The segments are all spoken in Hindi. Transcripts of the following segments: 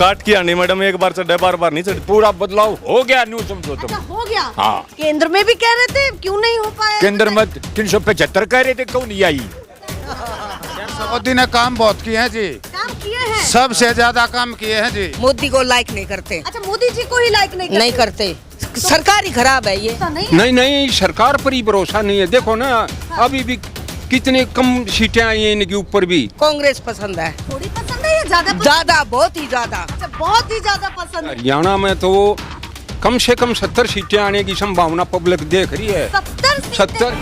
काट की आनी मैडम, एक बार चढ़े बार बार नहीं चढ़। पूरा बदलाव हो गया, न्यू समझो तुम। अच्छा हो गया। हाँ। केंद्र में भी कह रहे थे, क्यों नहीं हो पाया? केंद्र में 375 कह रहे थे, क्यों नहीं आई? मोदी ने काम बहुत किए हैं जी, काम किए हैं। सबसे ज्यादा काम किए हैं जी। मोदी को लाइक नहीं करते। अच्छा मोदी जी को ही लाइक नहीं करते। सरकार ही खराब है ये। ऐसा नहीं है? नहीं, सरकार पर ही भरोसा नहीं है। देखो ना, अभी भी कितने कम सीटें आई हैं इनके ऊपर भी। कांग्रेस पसंद है। थोड़ी पसंद है या ज्यादा? ज्यादा, बहुत ही ज्यादा। अच्छा बहुत ही ज्यादा पसंद है। हरियाणा में तो कम से कम 70 सीटें आने की संभावना पब्लिक देख रही है। 70।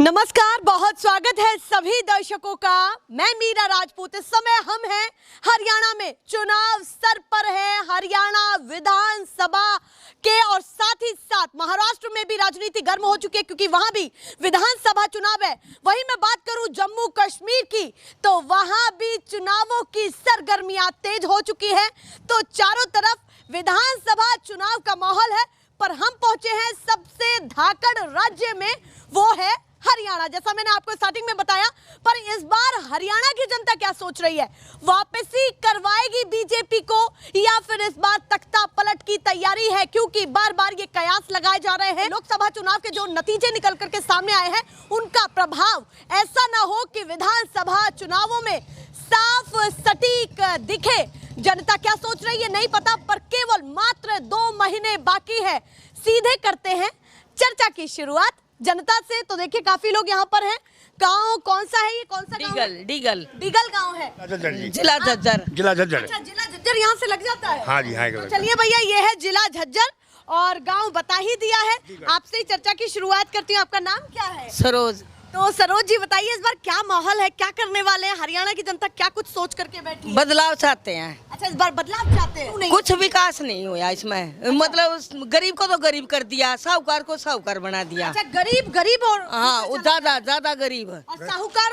नमस्कार, बहुत स्वागत है सभी दर्शकों का। मैं मीरा राजपूत। इस समय हम हैं हरियाणा में, चुनाव सर पर है हरियाणा विधानसभा के, और साथ ही साथ महाराष्ट्र में भी राजनीति गर्म हो चुकी है क्योंकि वहां भी विधानसभा चुनाव है। वहीं मैं बात करूं जम्मू कश्मीर की, तो वहां भी चुनावों की सरगर्मियां तेज हो चुकी है। तो चारों तरफ विधानसभा चुनाव का माहौल है, पर हम पहुंचे हैं सबसे धाकड़ राज्य में, वो है हरियाणा। जैसा मैंने आपको स्टार्टिंग में बताया, पर इस बार हरियाणा की जनता क्या सोच रही है? वापसी करवाएगी बीजेपी को या फिर इस बार तख्ता पलट की तैयारी है? क्योंकि बार बार ये कयास लगाए जा रहे हैं। लोकसभा चुनाव के जो नतीजे निकल करके सामने आए हैं, उनका प्रभाव ऐसा ना हो कि विधानसभा चुनावों में साफ सटीक दिखे। जनता क्या सोच रही है नहीं पता, पर केवल मात्र 2 महीने बाकी है। सीधे करते हैं चर्चा की शुरुआत जनता से। तो देखिए काफी लोग यहाँ पर हैं। गांव कौन सा है ये? कौन सा गांव है? डीगल गांव है। जिला झज्जर। जिला झज्जर। अच्छा जिला झज्जर यहाँ से लग जाता है। हाँ जी, हाँ। तो चलिए भैया, ये है जिला झज्जर और गांव बता ही दिया है। आपसे ही चर्चा की शुरुआत करती हूँ। आपका नाम क्या है? सरोज। तो सरोज जी बताइए, इस बार क्या माहौल है, क्या करने वाले हैं? हरियाणा की जनता क्या कुछ सोच करके बैठी है? बदलाव चाहते हैं। अच्छा इस बार बदलाव चाहते हैं? नहीं। कुछ विकास नहीं हुआ इसमें। मतलब गरीब को तो गरीब कर दिया, साहूकार को साहूकार बना दिया। अच्छा गरीब और हाँ, वो ज्यादा गरीब और साहूकार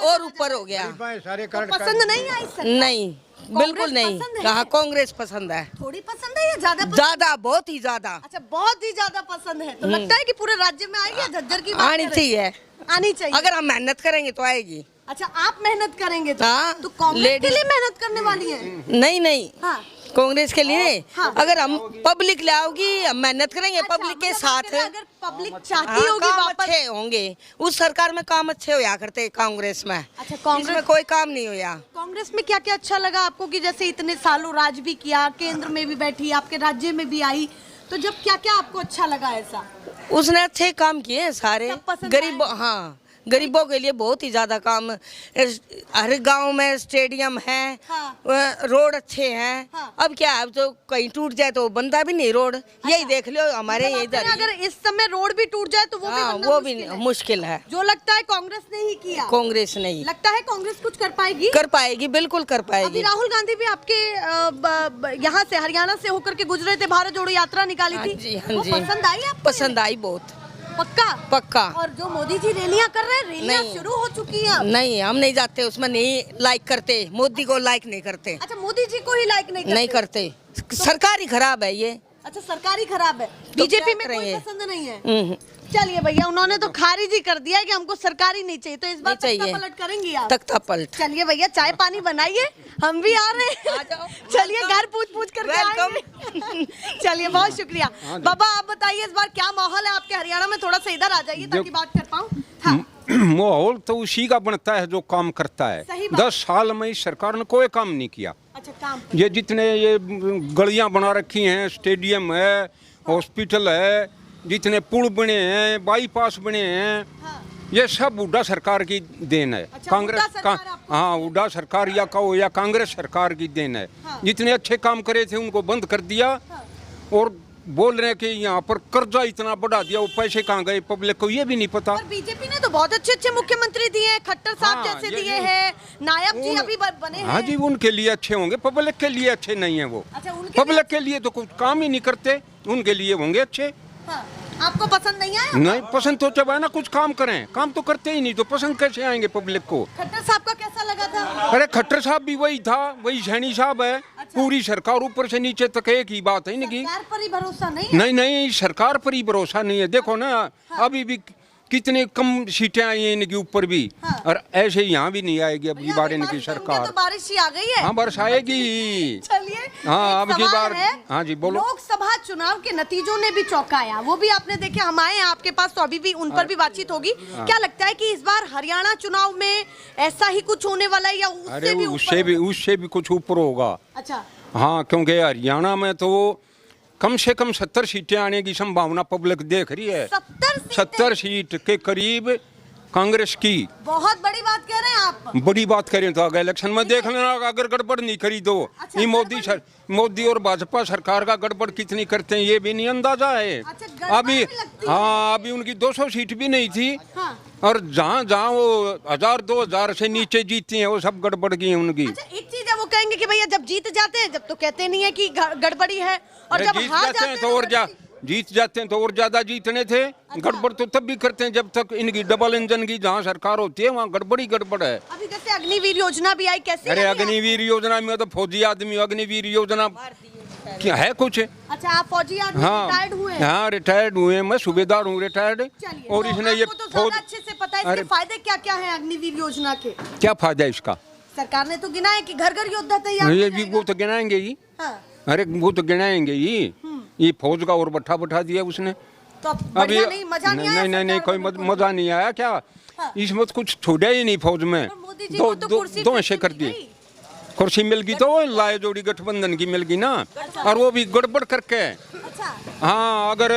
और ऊपर हो गया। तो पसंद नहीं आई सरकार? नहीं, बिल्कुल नहीं। कहा कांग्रेस पसंद है। थोड़ी पसंद है या ज्यादा? ज्यादा, बहुत ही ज्यादा। अच्छा बहुत ही ज्यादा पसंद है। तो लगता है कि पूरे राज्य में आएगी या झज्जर की बात आनी कर रहे हैं? चाहिए। आनी चाहिए। अगर हम मेहनत करेंगे तो आएगी। अच्छा आप मेहनत करेंगे तो? हाँ, तो कांग्रेस के ladies- लिए मेहनत करने वाली है? नहीं। हाँ। कांग्रेस के लिए हाँ। अगर हम पब्लिक ले आओगी, हम मेहनत करेंगे अच्छा, पब्लिक के मतलब साथ। आप कह रहे हैं, अगर पब्लिक चाहती हाँ, होगी काम वापस। अच्छे होंगे। उस सरकार में काम अच्छे होया करते कांग्रेस में। अच्छा कांग्रेस इसमें कोई काम नहीं होया। कांग्रेस में क्या क्या अच्छा लगा आपको कि जैसे इतने सालों राज भी किया, केंद्र में भी बैठी, आपके राज्य में भी आई, तो जब क्या क्या आपको अच्छा लगा ऐसा? उसने अच्छे काम किए हैं सारे। सब पसंद गरीब, हाँ, गरीबों के लिए बहुत ही ज्यादा काम। हर गांव में स्टेडियम है। हाँ। रोड अच्छे हैं। हाँ। अब क्या, अब तो कहीं टूट जाए तो बनता भी नहीं रोड। यही देख लो हमारे मतलब आप कह इधर। रहे हैं, अगर इस समय रोड भी टूट जाए तो वो भी हाँ, बनना वो भी मुश्किल है। मुश्किल है। जो लगता है कांग्रेस ने ही किया। कांग्रेस नहीं लगता है कांग्रेस कुछ कर पाएगी? कर पाएगी, बिल्कुल कर अभी पाएगी। राहुल गांधी भी आपके यहाँ से हरियाणा से होकर के गुजरे थे, भारत जोड़ो यात्रा निकाली हाँ थी। जी, हाँ वो जी। पसंद आई आपको? पसंद आई बहुत। पक्का। और और जो मोदी जी रैलियां कर रहे हैं, रैलियां नहीं। शुरू हो चुकी हैं अब। नहीं, हम नहीं जाते उसमें, नहीं लाइक करते। मोदी को लाइक नहीं करते। अच्छा मोदी जी को ही लाइक नहीं करते? नहीं करते। सरकार ही खराब है ये। अच्छा सरकार ही खराब है। तो बीजेपी क्या में कोई करेंगे? पसंद नहीं है? चलिए भैया, उन्होंने तो खारिज ही कर दिया है कि हमको सरकार ही नहीं चाहिए। तो इस बार नहीं तख्ता चाहिए। पलट करेंगी आप? तख्ता पलट। चलिए भैया, चाय पानी बनाइए, हम भी आ रहे हैं। आ जाओ। चलिए घर पूछ करके आएंगे। चलिए बहुत शुक्रिया। बाबा आप बताइए, इस बार क्या माहौल है आपके हरियाणा में? थोड़ा सा इधर आ जाइए ताकि बात कर पाऊँ। हाँ। माहौल तो उसी का बनता है जो काम करता है। सही बात। 10 साल में इस सरकार ने कोई काम नहीं किया। अच्छा काम ये जितने ये गलियां बना रखी हैं, स्टेडियम है, हॉस्पिटल है, जितने पुल बने हैं, बाईपास बने हैं, हाँ। ये सब हुड्डा सरकार की देन है। अच्छा, कांग्रेस हुड्डा सरकार आपको- हाँ, हुड्डा सरकार या कहो या कांग्रेस सरकार की देन है। हाँ। जितने अच्छे काम करे थे उनको बंद कर दिया। हाँ। और बोल रहे हैं कि यहाँ पर कर्जा इतना बढ़ा दिया, वो पैसे कहाँ गए पब्लिक को ये भी नहीं पता। और बीजेपी ने तो बहुत अच्छे अच्छे मुख्यमंत्री दिए हैं, खट्टर साहब हाँ, जैसे ये दिए हैं, नायब जी उन- अभी बने हैं। हाँ जी, उनके लिए अच्छे होंगे, पब्लिक के लिए अच्छे नहीं है वो। अच्छा उनके पब्लिक के लिए तो कुछ काम ही नहीं करते, उनके लिए होंगे अच्छे। हाँ। आपको पसंद नहीं आया? नहीं पसंद तो जब है ना कुछ काम करें, काम तो करते ही नहीं तो पसंद कैसे आएंगे पब्लिक को। खट्टर साहब का कैसा लगा था? अरे खट्टर साहब भी वही था, वही सैनी साहब है। अच्छा पूरी सरकार ऊपर से नीचे तक एक ही बात है इनकी। सरकार पर ही भरोसा नहीं है? नहीं, सरकार पर ही भरोसा नहीं है। देखो ना, अभी भी कितने कम सीटें आई हैं इनके ऊपर भी, और ऐसे ही यहाँ भी नहीं आएगी अब की बार इनकी सरकार। तो बारिश ही आ गई है। हाँ, बारिश आएगी। चलिए, हाँ, एक अब की सवाल बार। है। हाँ जी, बोलो। लोकसभा चुनाव के नतीजों ने भी चौंकाया, वो भी आपने देखे। हम आए हैं आपके पास तो अभी भी उन पर भी बातचीत होगी। क्या लगता है कि इस बार हरियाणा चुनाव में ऐसा ही कुछ होने वाला है या अरे उससे भी उससे भी कुछ ऊपर होगा। अच्छा, हाँ, क्योंकि हरियाणा में तो कम से कम 70 सीटें आने की संभावना पब्लिक देख रही है। 70 सीट के करीब कांग्रेस की। बहुत बड़ी बात कह रहे हैं आप। बड़ी बात करें तो अगर इलेक्शन में देख लेना, अगर गड़बड़ नहीं करी तो अच्छा, ये मोदी और भाजपा सरकार का गड़बड़ कितनी करते हैं ये भी नहीं अंदाजा है। अच्छा, गड़बड़ अभी भी लगती है। हाँ, अभी उनकी 200 सीट भी नहीं थी। हाँ। और जहाँ वो 1000-2000 से नीचे जीती हैं वो सब गड़बड़ की है उनकी। अच्छा, एक चीज है, वो कहेंगे कि भैया जब जीत जाते हैं जब तो कहते नहीं है कि गड़बड़ी है, और अरे जब जीत हार जाते हैं तो और जीत जाते हैं तो और ज्यादा जीतने थे। गड़बड़ तो तब भी करते हैं जब तक इनकी डबल इंजन की जहाँ सरकार होती है वहाँ गड़बड़ी गड़बड़ है। अभी जैसे अग्निवीर योजना भी आई, कैसी अरे लगी आपको? अग्निवीर योजना में तो फौजी आदमी, अग्निवीर योजना क्या है कुछ? अच्छा, आप फौजी आदमी हाँ, रिटायर्ड हुए हैं? हाँ, रिटायर्ड हुए हैं, मैं सूबेदार हूँ रिटायर्ड। चलिए, और तो इसने ये आपको तो ज्यादा अच्छे से पता है इसके अरे फायदे क्या क्या है अग्निवीर योजना के। क्या फायदा है इसका? सरकार ने तो गिना है कि घर घर योद्धा तैयार ये हो भी जाएगा। वो तो गिनाएंगे ही। हाँ, अरे वो तो गिनाएंगे ही। ये फौज का और बैठा दिया उसने। तो अब बढ़िया नहीं, मजा नहीं आया? नहीं, कोई सरकार में मजा नहीं आया क्या? हाँ। इसमें कुछ छोड़ा ही नहीं फौज में। और मोदी जी को तो कुर्सी दो फिर ऐसे से कर दी दी। गई। कुर्सी मिल गई तो वो लाए जोड़ी गठबंधन की मिल गई ना, और वो भी गड़बड़ करके। अच्छा, हाँ, अगर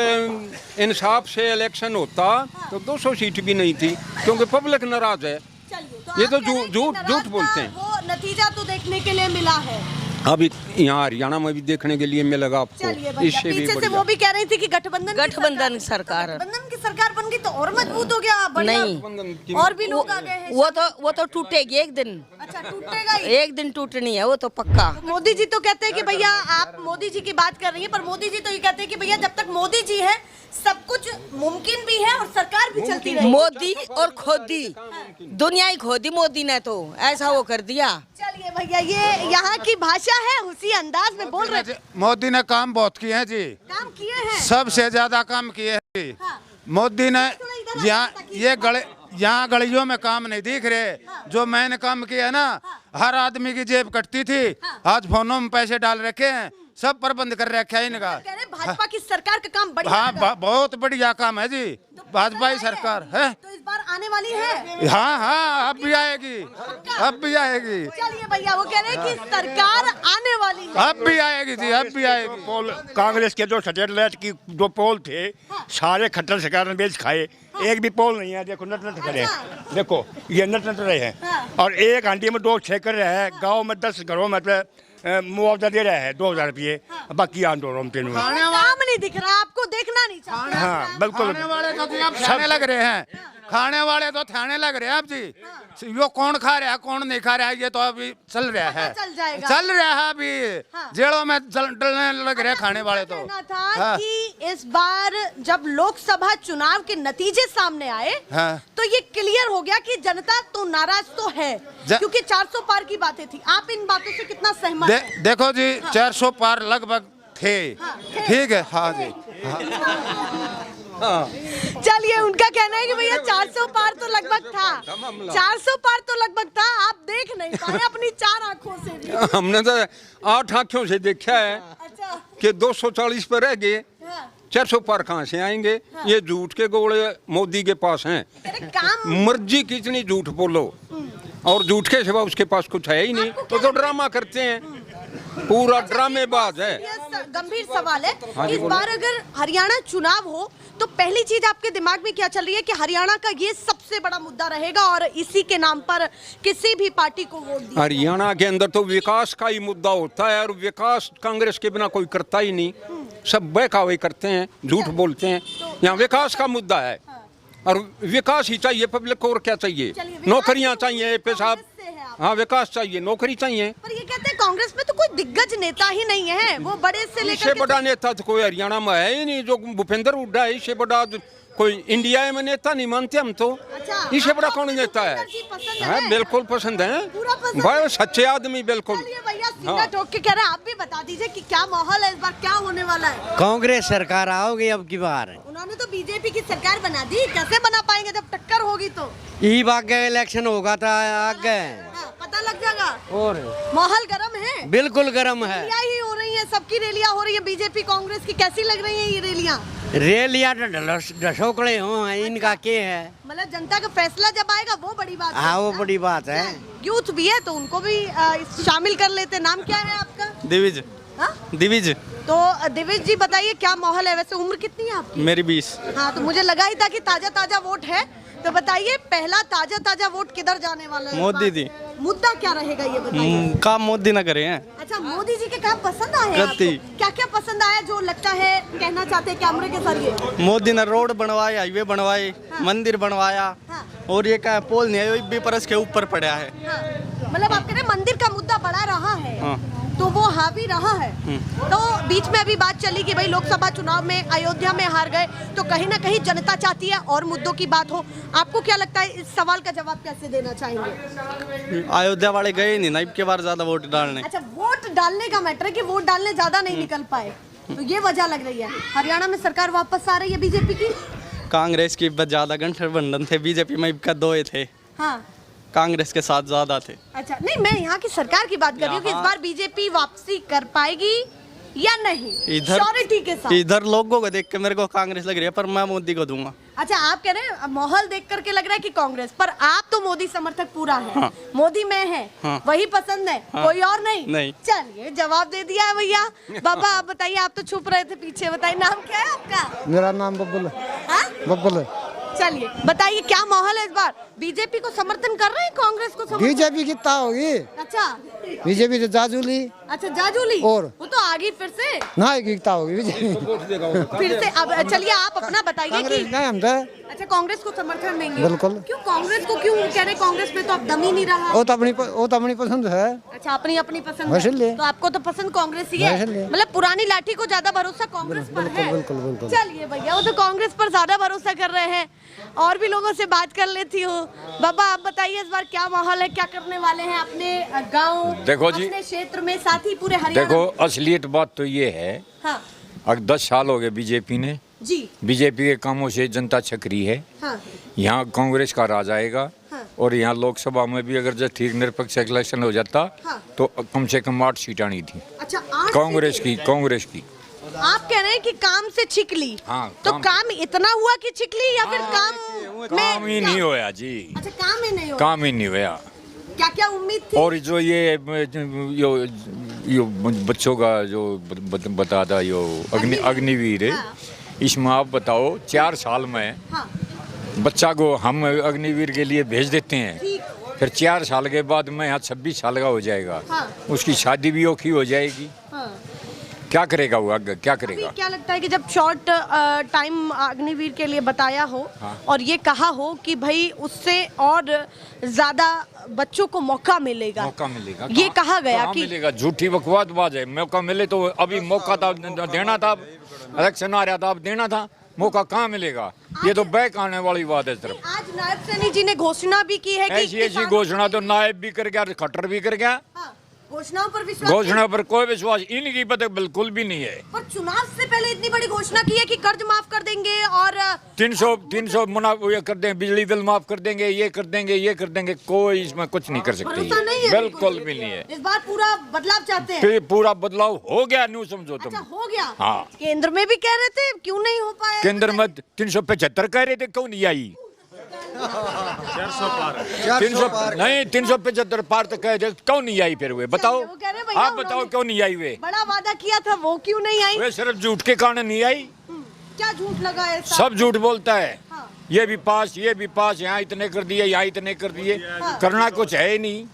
इंसाफ से इलेक्शन होता तो 200 सीट भी नहीं थी, क्योंकि पब्लिक नाराज है। चलिए, तो ये आप तो कह रहे हैं कि झूठ नाराज बोलते का हैं। वो नतीजा तो देखने के लिए मिला है। अभी यहाँ हरियाणा में भी देखने के लिए मिलेगा चलिए आपको। भैया, इससे भी पीछे से बढ़िया। वो भी कह रही थी कि गठबंधन सरकार। गठबंधन की सरकार बन गई तो और मजबूत हो गया। बढ़िया। नहीं, और भी लोग आ गए हैं। वो तो टूटेगी एक दिन। अच्छा, टूटेगा ही। एक दिन टूटनी है वो तो पक्का। मोदी जी तो कहते हैं कि भैया, आप मोदी जी की बात कर रही हैं, पर मोदी जी तो ये कहते हैं कि भैया जब तक मोदी जी है सब कुछ मुमकिन भी है और सरकार भी चलती रहेगी। मोदी और खोदी, दुनिया ही खोदी मोदी ने, तो ऐसा वो कर दिया। चलिए भैया, ये यहाँ की भाषा है, उसी अंदाज में बोल रहे हैं। मोदी ने काम बहुत किए हैं जी, काम किए हैं। सबसे ज्यादा काम किए हैं जी। हाँ। मोदी ने यहाँ गलियों में काम नहीं दिख रहे। जो मैंने काम किया है ना, हर आदमी की जेब कटती थी, आज फोनों में पैसे डाल रखे हैं, सब प्रबंध कर रखा है इनका। कह रहे हैं भाजपा की सरकार का काम बढ़िया हाँ, है। बहुत बढ़िया काम है जी, भाजपा की सरकार है। तो इस बार आने वाली है। हाँ, अब भी आएगी, अब भी आएगी, चलिए भैया, वो कह रहे हैं कि सरकार आने वाली है। अब भी आएगी जी, अब भी आएगी। पोल कांग्रेस के जो सैटेलाइट की 2 पोल थे, सारे खट्टर सरकार ने बेच खाए। एक भी पोल नहीं है। देखो नट खड़े हैं, देखो ये नट रहे हैं। और एक आंटी में 2 ठेकर रहे हैं। गाँव में 10 घरों में मुआवजा दे रहे हैं 2000 रुपये, बाकी आंदोलन में काम नहीं दिख रहा, आपको देखना नहीं चाहते। हाँ, बिल्कुल। खाने वाले तो जी अब खाने लग रहे हैं, खाने वाले तो थाने लग रहे हैं अब जी। यो कौन खा रहा है कौन नहीं खा रहा है ये तो अभी चल रहा है, चल जाएगा। चल रहा है अभी। जेलों में डलने लग रहे हैं खाने वाले तो। कहना था कि इस बार जब लोकसभा चुनाव के नतीजे सामने आए तो ये क्लियर हो गया कि जनता तो नाराज तो है, क्योंकि 400 पार की बातें थी। आप इन बातों से कितना सहमत हैं? देखो जी, 400 पार लगभग थे। ठीक है, हाँ जी। चलिए, उनका कहना है कि भैया 400 पार तो लगभग था, 400 पार तो लगभग था। आप देख नहीं पाए अपनी 4 आंखों से भी। हमने तो 8 आंखों से देखा है अच्छा, कि 240 पर रह गए, 400 पार कहाँ से आएंगे? ये झूठ के गोले मोदी के पास हैं। काम मर्जी कितनी झूठ बोलो, और झूठ के सिवा उसके पास कुछ है ही नहीं। तो ड्रामा करते हैं, पूरा ड्रामेबाज है। ये गंभीर सवाल है। हाँ जी, इस बोलो। बार अगर हरियाणा चुनाव हो तो पहली चीज आपके दिमाग में क्या चल रही है कि हरियाणा का ये सबसे बड़ा मुद्दा रहेगा और इसी के नाम पर किसी भी पार्टी को वोट दिया? हरियाणा के अंदर तो विकास का ही मुद्दा होता है, और विकास कांग्रेस के बिना कोई करता ही नहीं। सब बहकावे करते हैं, झूठ बोलते हैं। यहाँ विकास का मुद्दा है, और विकास ही चाहिए पब्लिक को, और क्या चाहिए? नौकरियां चाहिए पेशाब। हाँ, विकास चाहिए, नौकरी चाहिए। पर ये कहते हैं कांग्रेस में तो कोई दिग्गज नेता ही नहीं है, वो बड़े से इससे लेकर बड़ा नेता तो कोई हरियाणा में है ही नहीं। जो भूपेंद्र हुड्डा है, इससे बड़ा कोई इंडिया में नेता नहीं मानते हम तो। अच्छा, इससे बड़ा आपको कौन नेता है? भूपेंद्र जी पसंद हाँ, है? बिल्कुल पसंद है, पूरा पसंद भाई है? सच्चे आदमी बिल्कुल। चलिए भैया, सीधा ठोक के कह रहे हैं, आप भी बता दीजिए कि क्या माहौल है इस बार, क्या होने वाला है। कांग्रेस सरकार आओगी अब की बार। उन्होंने तो बीजेपी की सरकार बना दी, कैसे बना पाएंगे जब टक्कर होगी तो। ई आगे इलेक्शन होगा तो आगे हाँ, पता लग जाएगा। और माहौल गर्म है, बिल्कुल गर्म है। रैलियां ही हो रही है, सबकी रैलियां हो रही है। बीजेपी कांग्रेस की कैसी लग रही है ये रैलियां? रेलिया ढसोकड़े हो इनका क्या है, मतलब जनता का फैसला जब आएगा वो बड़ी बात है। हाँ वो बड़ी बात है। यूथ भी है तो उनको भी शामिल कर लेते। नाम क्या है आपका? दिविज। हाँ? दिविज। तो दिविज जी बताइए क्या माहौल है? वैसे उम्र कितनी है आपकी? मेरी 20। हाँ, तो मुझे लगा ही था कि ताजा ताजा वोट है। तो बताइए पहला ताजा ताजा वोट किधर जाने वाला है? मोदी जी। मुद्दा क्या रहेगा ये बताइए। काम मोदी ना करे हैं। अच्छा, मोदी जी के काम पसंद आए हैं कत्ती। आपको? क्या क्या पसंद आया जो लगता है कहना चाहते हैं कैमरे के जरिए? मोदी ने रोड बनवाए, हाईवे बनवाए, मंदिर बनवाया, हाँ। और ये क्या पोल नहीं है, भी परस के ऊपर पड़ा है। हाँ, मतलब आप कह रहे हैं मंदिर का मुद्दा बड़ा रहा है। हाँ। तो वो हावी रहा है। तो बीच में अभी बात चली कि भाई लोकसभा चुनाव में अयोध्या में हार गए, तो कहीं ना कहीं जनता चाहती है और मुद्दों की बात हो। आपको क्या लगता है, इस सवाल का जवाब कैसे देना चाहेंगे? अयोध्या वाले गए नहीं ना, के बार ज्यादा वोट डालने। अच्छा, वोट डालने का मैटर है कि वोट डालने ज्यादा नहीं निकल पाए, तो ये वजह लग रही है। हरियाणा में सरकार वापस आ रही है बीजेपी की। कांग्रेस की ज्यादा गठबंधन थे, बीजेपी में इनका 2 थे। हाँ, कांग्रेस के साथ ज्यादा थे। अच्छा, नहीं मैं यहाँ की सरकार की बात कर रही हूँ कि इस बार बीजेपी वापसी कर पाएगी या नहीं, श्योरिटी के साथ। इधर लोगों को देख के मेरे को कांग्रेस लग रही है, पर मैं मोदी को दूंगा। अच्छा, आप कह रहे हैं माहौल देख करके लग रहा है कि कांग्रेस, पर आप तो मोदी समर्थक पूरा है। हाँ। मोदी में है। हाँ। वही पसंद है। हाँ। कोई और नहीं? नहीं। चलिए, जवाब दे दिया है भैया। बाबा आप बताइए, आप तो छुप रहे थे पीछे, बताइए नाम क्या है आपका? मेरा नाम बब्बुल है। हाँ? बब्बुल है। चलिए बताइए क्या माहौल है इस बार? बीजेपी को समर्थन कर रहे हैं, कांग्रेस को समर्थन? बीजेपी कितना होगी? अच्छा, बीजेपी तो जाजूली अच्छा जाजूली और वो तो आ गई फिर से। ना कितना होगी बीजेपी। फिर से अब चलिए आप अपना बताइए कांग्रेस कि नहीं हम तो अच्छा कांग्रेस को समर्थन देंगे। बिल्कुल। क्यों कांग्रेस को क्यों कह रहे? कांग्रेस में तो अब दम ही नहीं रहा। वो तो अपनी पसंद है। अच्छा, अपनी अपनी पसंद वैसे है। ले। तो आपको तो पसंद कांग्रेस ही है, वैसे ले। मतलब पुरानी लाठी को ज्यादा भरोसा कांग्रेस पर है। बिल्कुल। चलिए भैया, वो तो कांग्रेस पर ज्यादा भरोसा कर रहे हैं। और भी लोगों से बात कर लेती हूँ। बाबा आप बताइए इस बार क्या माहौल है, क्या करने वाले हैं अपने गाँव, देखो जी, अपने क्षेत्र में, साथ ही पूरे हरियाणा? देखो असलियत बात तो ये है, हाँ अब 10 साल हो गए बीजेपी ने, जी, बीजेपी के कामों से जनता छकरी है। हाँ यहाँ कांग्रेस का राज आएगा। हाँ। और यहाँ लोकसभा में भी अगर जो ठीक निरपेक्ष इलेक्शन हो जाता हाँ। तो कम से कम 8 सीट आनी थी अच्छा, 8 कांग्रेस की। आप कह रहे हैं कि काम से छिकली। हाँ, तो काम- काम इतना हुआ कि छिकली या फिर काम काम ही नहीं होया जी, अच्छा, काम ही नहीं हुआ। काम ही नहीं होया। क्या क्या उम्मीद थी? और जो यो बच्चों का जो बता था यो अग्निवीर है, हाँ। इसमें आप बताओ 4 साल में हाँ, बच्चा को हम अग्निवीर के लिए भेज देते हैं, ठीक। फिर 4 साल के बाद में यहाँ 26 साल का हो जाएगा। हाँ। उसकी शादी भी औखी हो जाएगी। हाँ। क्या करेगा वो आगे, क्या अभी करेगा? क्या लगता है कि जब शॉर्ट टाइम अग्निवीर के लिए बताया हो और ये कहा हो कि भाई उससे और ज्यादा बच्चों को मौका मिलेगा, ये कहा गया कि मिलेगा, झूठी बकवासबाज है। मौका मिले तो अभी मौका था देना था, इलेक्शन आ रहा था, अब देना था, मौका कहाँ मिलेगा? ये तो बैक आने वाली बात है सिर्फ। आज नायब सैनी जी ने घोषणा भी की है कि ऐसी घोषणा तो नायब भी कर गया, खट्टर भी कर गया। हाँ, घोषणाओं पर विश्वास घोषणा पर कोई विश्वास इनकी पता बिल्कुल भी नहीं है। पर चुनाव से पहले इतनी बड़ी घोषणा की है कि कर्ज माफ कर देंगे और 300 ये कर देंगे, बिजली बिल माफ कर देंगे, ये कर देंगे, कोई इसमें कुछ नहीं कर सकते। भरोसा नहीं है, बिल्कुल भी नहीं है। इस बार पूरा बदलाव चाहते हैं। फिर पूरा बदलाव हो गया, न्यू समझो तुम। अच्छा, हो गया। हाँ। केंद्र में भी कह रहे थे, क्यों नहीं हो पाया? केंद्र में 375 कह रहे थे, क्यों नहीं आई? 375 पार तक कह रहे, क्यों नहीं आई? फिर वे बताओ, वो कह रहे भैया आप बताओ क्यों नहीं आई? वे बड़ा वादा किया था, वो क्यों नहीं आई? वे सिर्फ झूठ के कारण नहीं आई। क्या झूठ लगा है? सब झूठ बोलता है। हाँ। ये भी पास, यहाँ इतने कर दिए, यहाँ इतने कर दिए, करना कुछ है ही नहीं।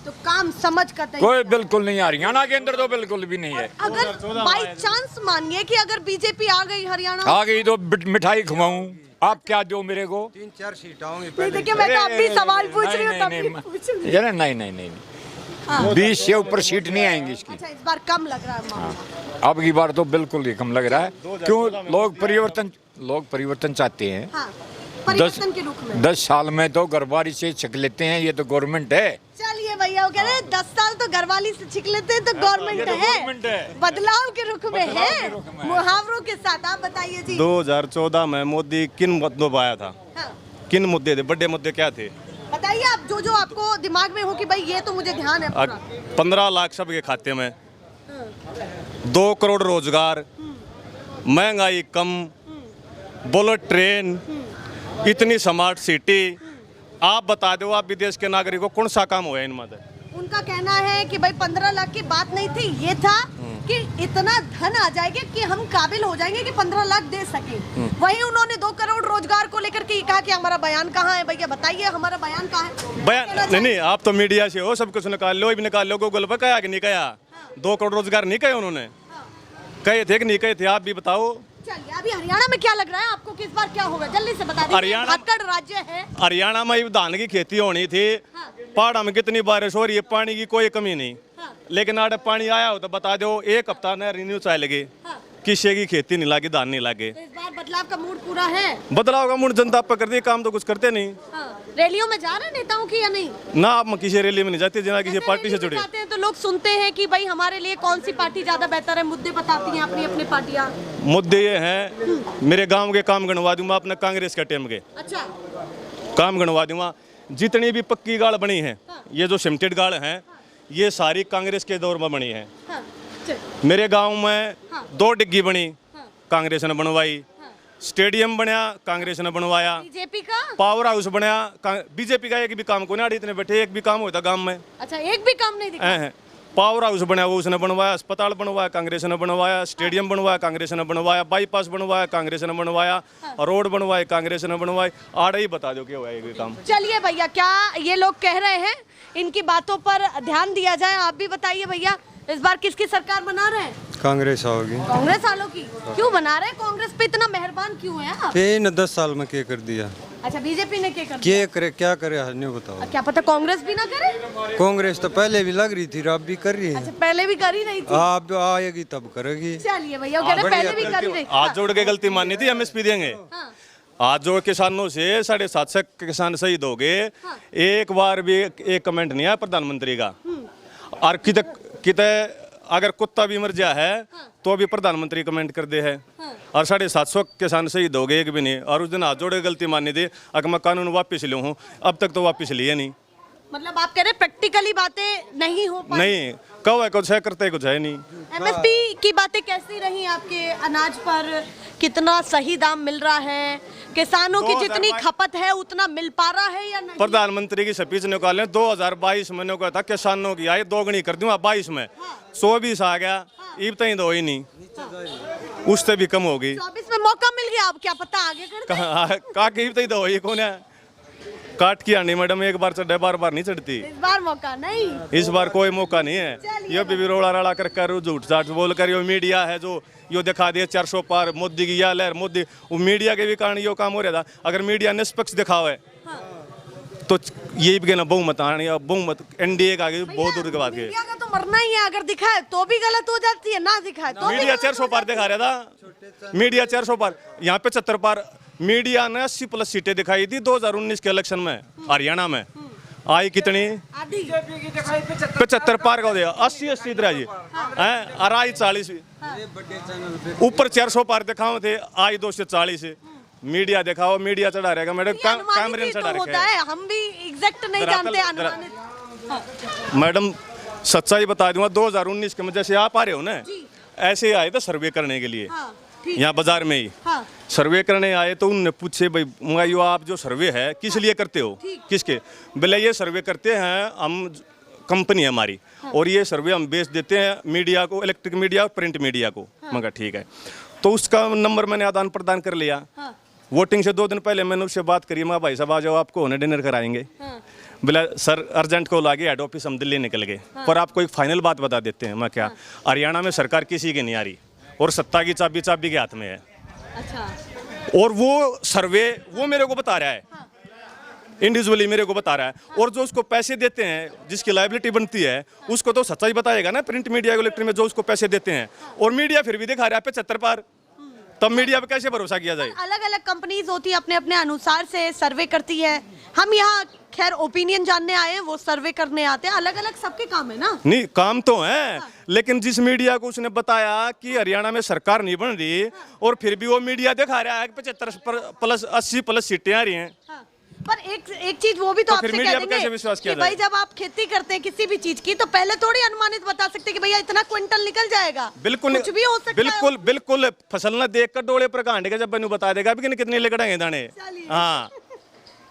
तो काम समझ कर तय कोई बिल्कुल नहीं आ रही, हरियाणा के अंदर तो बिल्कुल भी नहीं है। अगर बाई चांस मानिए कि अगर बीजेपी आ गई हरियाणा, आ गई तो मिठाई खवाऊं, आप क्या दो मेरे को? 3-4 सीट आऊंगी। नहीं देखिए, मैं तो अब भी सवाल पूछ रही हूँ, तब भी पूछ रही हूँ। नहीं 20 से ऊपर सीट नहीं आएंगी इसकी। अच्छा, इस बार कम लग रहा है मामला। अब की बार तो बिल्कुल ही कम लग रहा है। क्यों? लोग परिवर्तन चाहते हैं। हाँ, परिवर्तन के रुख में 10 साल में तो गरबारी से छक लेते हैं, ये तो गवर्नमेंट है। चलिए भैया भैया, वो कह रहे हैं 10 साल तो घरवाली से छिक लेते हैं तो गवर्नमेंट है, बदलाव के रुख में है, मुहावरों के साथ। आप बताइए जी। 2014 में मोदी किन मुद्दों पर आया था? हाँ। किन मुद्दे थे, बड़े मुद्दे क्या थे? बताइए आप, जो आपको दिमाग में हो कि भाई ये तो मुझे ध्यान है पूरा। 15 लाख सबके खाते में, 2 करोड़ रोजगार, महंगाई कम, बुलेट ट्रेन, इतनी स्मार्ट सिटी। आप बता दो, आप विदेश के नागरिक को कौन सा काम हुआ है इनमें? उनका कहना है कि भाई 15 लाख की बात नहीं थी, ये था कि इतना धन आ जाएगा कि हम काबिल हो जाएंगे कि 15 लाख दे सके। वही उन्होंने 2 करोड़ रोजगार को लेकर के कहा कि हमारा बयान कहाँ है? भैया बताइए, हमारा बयान कहाँ है? बयान नहीं, आप तो मीडिया से हो, सब कुछ निकाल लो, भी निकाल लो, गूगल पर कहा कि नहीं कहा? 2 करोड़ रोजगार नहीं कहे उन्होंने? कहे थे कि नहीं कहे थे? आप भी बताओ। चलिए, अभी हरियाणा में क्या लग रहा है आपको, किस बार क्या होगा, जल्दी से बता दीजिए। हरियाणा राज्य है। हरियाणा में धान की खेती होनी थी, पहाड़ा में कितनी बारिश हो रही है, पानी की कोई कमी नहीं, लेकिन आड़े पानी आया हो तो बता दो, 1 हफ्ता न रिन्यू चाहे लगे, किसी की खेती नहीं लगी, धान नहीं लगे। तो इस बार बदलाव का मूड पूरा है? बदलाव का मूड जनता पर कर दिए, काम तो कुछ करते नहीं। रैलियों में जा रहे नेताओं की या नहीं? ना, आप किसी रैली में नहीं जाते, जना किसी पार्टी से जुड़े जाते हैं तो लोग सुनते हैं कि भाई हमारे लिए कौन सी पार्टी ज्यादा बेहतर है, मुद्दे बताती हैं अपनी अपनी पार्टियां। मुद्दे ये हैं, मेरे गांव के काम गणवा दूंगा अपने कांग्रेस के टाइम के। अच्छा। काम गणवा दूंगा, जितनी भी पक्की गाड़ बनी है, ये जो सिमटेड गाड़ है, ये सारी कांग्रेस के दौर में बनी है। मेरे गांव में 2 डिग्गी बनी, कांग्रेस ने बनवाई। स्टेडियम बनया, कांग्रेस ने बनवाया। बीजेपी का पावर हाउस बनया, बीजेपी का एक भी काम को नहीं, इतने बैठे एक भी काम होता गांव में। अच्छा, एक भी काम नहीं दिखा। पावर हाउस बनया, वो उसने बनवाया। अस्पताल बनवाया, कांग्रेस ने बनवाया। स्टेडियम बनवाया, कांग्रेस ने बनवाया। बाईपास बनवाया, कांग्रेस ने बनवाया। रोड बनवाए, कांग्रेस ने बनवाए। आड़े ही बता दो क्या हुआ ये काम। चलिए भैया, क्या ये लोग कह रहे हैं, इनकी बातों पर ध्यान दिया जाए। आप भी बताइए भैया, इस बार किसकी सरकार बना रहे हैं? कांग्रेस आओगी। कांग्रेस वालों की क्यों बना रहे हैं? कांग्रेस पे इतना मेहरबान क्यों है आप? इन 10 साल में क्या कर दिया? अच्छा, बीजेपी ने क्या कर दिया? क्या करे नहीं बताओ। क्या पता कांग्रेस भी ना करे? कांग्रेस तो पहले भी लग रही थी, अब भी कर रही है। अच्छा, पहले भी कर ही नहीं थी, आप आएगी तब करेगी। चलिए भैया, कह रहे पहले भी कर ही नहीं। हाथ जोड़ के गलती माननी थी, एमएसपी देंगे। हाथ जोड़ किसानों से 750 किसान शहीद हो गए, एक बार भी एक कमेंट नहीं आया प्रधानमंत्री का। और किते अगर कुत्ता भी मर जाए है तो अभी प्रधानमंत्री कमेंट कर दे है। और 750 किसान शहीद हो गए, एक भी नहीं। और उस दिन हाथ जोड़े गलती माननी थी, अगर मैं कानून वापस लूँ हूँ, अब तक तो वापस लिए नहीं। मतलब आप कह रहे प्रैक्टिकली बातें नहीं हो पाई? नहीं, कहो है कुछ है, करते कुछ है नहीं। एमएसपी की बातें कैसी रही आपके? अनाज पर कितना सही दाम मिल रहा है? किसानों की जितनी खपत है उतना मिल पा रहा है या नहीं? प्रधानमंत्री की स्पीच निकाले 2022 में ने कहा था किसानों की आय दोगुनी कर दूंगा, 22 में 120 आ गया, इब तक तो ही नहीं, उससे भी कम होगी। 24 में मौका मिल गया, अब क्या पता आगे कर कहा कि इब तक तो ही कौन है? काट की आनी मैडम, एक बार चढ़े बार बार नहीं चढ़ती। इस बार मौका नहीं, इस बार कोई मौका नहीं है। ये भी रोड़ा राड़ा कर झूठ साठ बोल कर यो मीडिया है जो यो दिखा दिया 400 पार मोदी की या लहर मोदी, वो मीडिया के भी कारण यो काम हो रहा था। अगर मीडिया निष्पक्ष दिखावे तो ये भी कहना बहुमत आने, बहुमत एनडीए का आगे बहुत दूर की बात है। मीडिया का तो मरना ही है, अगर दिखाए तो भी गलत हो जाती है, ना दिखाए तो मीडिया 400 पार दिखा रहा था, मीडिया 400 पार, यहाँ पे 75 पार। मीडिया ने 80+ सीटें दिखाई थी 2019 के इलेक्शन में हरियाणा में। आई कितनी? 75 पार का हो गया, 80 इधर आई है, और आई 40 ऊपर 400 पार दिखाओ थे, आई 240। मीडिया दिखाओ, मीडिया चढ़ा रहेगा मैडम, कैमरे चढ़ा रखा है। हम भी एग्जैक्ट नहीं जानते, अनुमानित। मैडम सच्चाई बता दूंगा, 2019 के में जैसे आप आ रहे हो ना, ऐसे आए थे सर्वे करने के लिए, यहाँ बाजार में ही सर्वे करने आए। तो उनने पूछे भाई मंगाइयो आप जो सर्वे है किस लिए करते हो? किसके? बोले ये सर्वे करते हैं हम, कंपनी है हमारी, और ये सर्वे हम बेच देते हैं मीडिया को, इलेक्ट्रिक मीडिया, प्रिंट मीडिया को। मगर ठीक है, तो उसका नंबर मैंने आदान प्रदान कर लिया। वोटिंग से 2 दिन पहले मैंने उससे बात करी, मैं भाई साहब आ जाओ, आपको होने डिनर कराएंगे। बोला सर अर्जेंट कॉल आ गई, हेड ऑफिस हम दिल्ली निकल गए। पर आपको एक फाइनल बात बता देते हैं। मैं क्या, हरियाणा में सरकार किसी की नहीं आ रही, और सत्ता की चाबी के हाथ में है। अच्छा। और वो सर्वे वो मेरे को बता रहा है, इंडिविजुअली मेरे को बता रहा है। और जो उसको पैसे देते हैं, जिसकी लायबिलिटी बनती है, उसको तो सच्चाई बताएगा ना, प्रिंट मीडिया को, इलेक्ट्रिक में जो उसको पैसे देते हैं। और मीडिया फिर भी दिखा रहा है 75 पार, तब मीडिया पे कैसे भरोसा किया जाए? अलग अलग कंपनीज होती है, अपने अपने अनुसार से सर्वे करती है। हम यहाँ खैर ओपिनियन जानने आए हैं, वो सर्वे करने आते हैं, अलग अलग सबके काम है ना। नहीं काम तो है, लेकिन जिस मीडिया को उसने बताया कि हरियाणा में सरकार नहीं बन रही और फिर भी वो मीडिया दिखा रहा है कि 75+ 80+ सीटें आ रही हैं। पर एक चीज वो भी तो आपसे फिर कह मीडिया पर देंगे कैसे विश्वास किया कि भाई जाए? जब आप खेती करते हैं किसी भी चीज की तो पहले थोड़ी अनुमानित बता सकते कि भैया इतना क्विंटल निकल जाएगा। बिल्कुल कुछ भी हो सकता बिल्कुल है। बिल्कुल फसल न देख कर डोले पर कांटे का जब मैंने बता देगा कि कितने लगड़ेंगे दाने। हाँ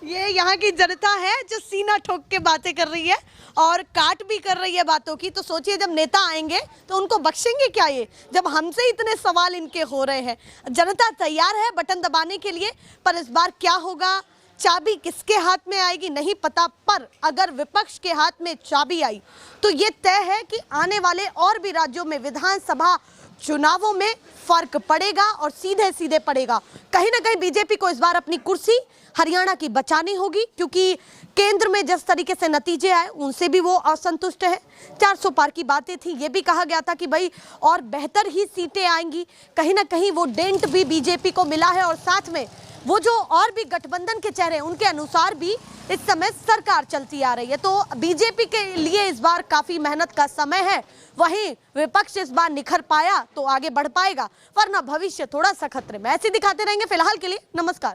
ये यहाँ की जनता है जो सीना ठोक के बातें कर रही है और काट भी कर रही है बातों की। तो सोचिए जब नेता आएंगे तो उनको बख्शेंगे क्या ये, जब हमसे इतने सवाल इनके हो रहे हैं। जनता तैयार है बटन दबाने के लिए, पर इस बार क्या होगा, चाबी किसके हाथ में आएगी नहीं पता। पर अगर विपक्ष के हाथ में चाबी आई तो ये तय है कि आने वाले और भी राज्यों में विधानसभा चुनावों में फर्क पड़ेगा और सीधे सीधे पड़ेगा। कहीं ना कहीं बीजेपी को इस बार अपनी कुर्सी हरियाणा की बचानी होगी, क्योंकि केंद्र में जिस तरीके से नतीजे आए उनसे भी वो असंतुष्ट है। 400 पार की बातें थी, ये भी कहा गया था कि भाई और बेहतर ही सीटें आएंगी। कहीं ना कहीं वो डेंट भी बीजेपी को मिला है और साथ में वो जो और भी गठबंधन के चेहरे उनके अनुसार भी इस समय सरकार चलती आ रही है। तो बीजेपी के लिए इस बार काफी मेहनत का समय है। वहीं विपक्ष इस बार निखर पाया तो आगे बढ़ पाएगा, वरना भविष्य थोड़ा सा खतरे में। ऐसे दिखाते रहेंगे। फिलहाल के लिए नमस्कार।